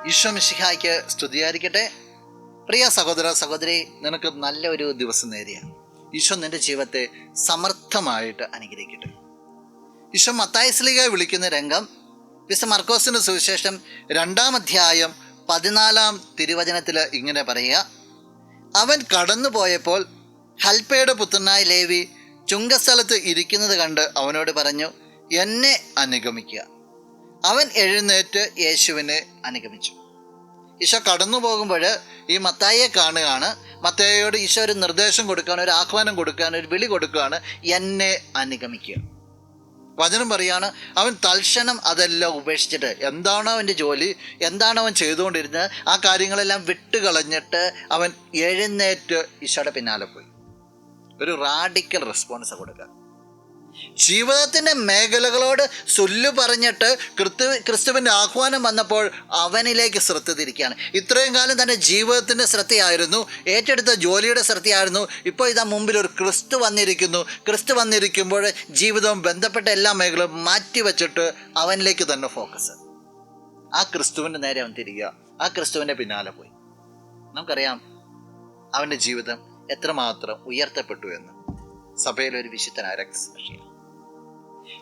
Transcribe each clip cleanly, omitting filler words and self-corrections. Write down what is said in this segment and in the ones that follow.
ഈശോ മിശിഹായ്ക്ക് സ്തുതിയായിരിക്കട്ടെ. പ്രിയ സഹോദര സഹോദരി, നിനക്ക് നല്ല ഒരു ദിവസം നേരിയ ഈശോ നിന്റെ ജീവിതത്തെ സമർത്ഥമായിട്ട് അനുഗ്രഹിക്കട്ടെ. ഈശോ മത്തായി ശ്ലീഹയെ വിളിക്കുന്ന രംഗം വിശുദ്ധ മർക്കോസിന്റെ സുവിശേഷം 2-ാം അധ്യായം 14-ാം തിരുവചനത്തിൽ ഇങ്ങനെ പറയുക: അവൻ കടന്നു പോയപ്പോൾ ഹൽപ്പയുടെ പുത്രനായ ലേവി ചുങ്കസ്ഥലത്ത് ഇരിക്കുന്നത് കണ്ട് അവനോട് പറഞ്ഞു, എന്നെ അനുഗമിക്കുക. അവൻ എഴുന്നേറ്റ് യേശുവിനെ അനുഗമിച്ചു. ഈശോ കടന്നു പോകുമ്പോൾ ഈ മത്തായിയെ കാണുകയാണ്. മത്തായിയോട് ഈശോ ഒരു നിർദ്ദേശം കൊടുക്കുകയാണ്, ഒരു ആഹ്വാനം കൊടുക്കുകയാണ്, ഒരു വിളി കൊടുക്കുകയാണ്: എന്നെ അനുഗമിക്കുക. വചനം പറയാണ്, അവൻ തൽക്ഷണം അതെല്ലാം ഉപേക്ഷിച്ചിട്ട്, എന്താണോ അവൻ്റെ ജോലി, എന്താണോ അവൻ ചെയ്തുകൊണ്ടിരുന്നത്, ആ കാര്യങ്ങളെല്ലാം വിട്ടുകളഞ്ഞിട്ട് അവൻ എഴുന്നേറ്റ് ഈശോയുടെ പിന്നാലെ പോയി. ഒരു റാഡിക്കൽ റെസ്പോൺസ് കൊടുക്കുക. ജീവിതത്തിൻ്റെ മേഖലകളോട് സൊല്ലു പറഞ്ഞിട്ട് ക്രിസ്തുവിൻ്റെ ആഹ്വാനം വന്നപ്പോൾ അവനിലേക്ക് ശ്രദ്ധ തിരിക്കുകയാണ്. ഇത്രയും കാലം തൻ്റെ ജീവിതത്തിൻ്റെ ശ്രദ്ധയായിരുന്നു, ഏറ്റെടുത്ത ജോലിയുടെ ശ്രദ്ധയായിരുന്നു. ഇപ്പോൾ ഇതാ മുമ്പിൽ ഒരു ക്രിസ്തു വന്നിരിക്കുന്നു. ക്രിസ്തു വന്നിരിക്കുമ്പോൾ ജീവിതവും ബന്ധപ്പെട്ട എല്ലാ മേഖലയും മാറ്റിവെച്ചിട്ട് അവനിലേക്ക് തന്നെ ഫോക്കസ്. ആ ക്രിസ്തുവിൻ്റെ നേരെ അവൻ തിരിയുക, ആ ക്രിസ്തുവിൻ്റെ പിന്നാലെ പോയി. നമുക്കറിയാം അവൻ്റെ ജീവിതം എത്രമാത്രം ഉയർത്തപ്പെട്ടു എന്ന്. സഭയിലൊരു വിശുദ്ധനായ രക്തസാക്ഷിയാണ്.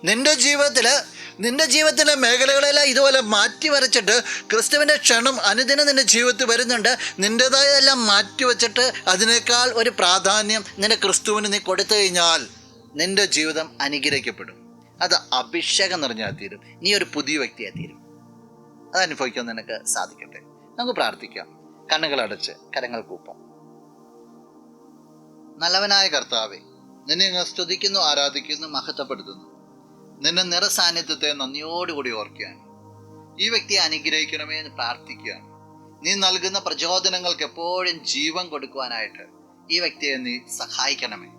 നിന്റെ ജീവിതത്തിലെ മേഖലകളെല്ലാം ഇതുപോലെ മാറ്റി വരച്ചിട്ട് ക്രിസ്തുവിൻ്റെ ക്ഷണം അനുദിനം നിന്റെ ജീവിതത്തിൽ വരുന്നുണ്ട്. നിൻ്റെതായതെല്ലാം മാറ്റിവെച്ചിട്ട് അതിനേക്കാൾ ഒരു പ്രാധാന്യം നിന്റെ ക്രിസ്തുവിന് നീ കൊടുത്തു കഴിഞ്ഞാൽ നിന്റെ ജീവിതം അനുഗ്രഹിക്കപ്പെടും. അത് അഭിഷേകം നിറഞ്ഞാൽ തീരും. നീ ഒരു പുതിയ വ്യക്തിയായി തീരും. അത് അനുഭവിക്കാൻ നിനക്ക് സാധിക്കട്ടെ. നമുക്ക് പ്രാർത്ഥിക്കാം. കണ്ണുകളടച്ച് കരങ്ങൾ കൂപ്പാം. നല്ലവനായ കർത്താവേ, നിന്നെ അങ്ങ് സ്തുതിക്കുന്നു, ആരാധിക്കുന്നു, മഹത്വപ്പെടുത്തുന്നു. നിന്റെ നിറസാന്നിധ്യത്തെ നന്ദിയോടുകൂടി ഓർക്കുകയാണ്. ഈ വ്യക്തിയെ അനുഗ്രഹിക്കണമേ എന്ന് പ്രാർത്ഥിക്കുകയാണ്. നീ നൽകുന്ന പ്രചോദനങ്ങൾക്ക് എപ്പോഴും ജീവൻ കൊടുക്കുവാനായിട്ട് ഈ വ്യക്തിയെ നീ സഹായിക്കണമേ.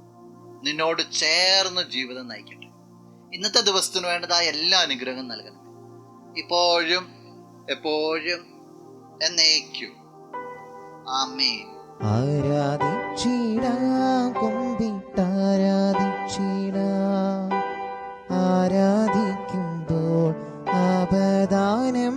നിന്നോട് ചേർന്ന് ജീവിതം നയിക്കട്ടെ. ഇന്നത്തെ ദിവസത്തിന് വേണ്ടതായ എല്ലാ അനുഗ്രഹവും നൽകണമേ, ഇപ്പോഴും എപ്പോഴും എന്നേക്കും. ആമേൻ. ആരാധിക്കുമ്പോൾ അപദാനം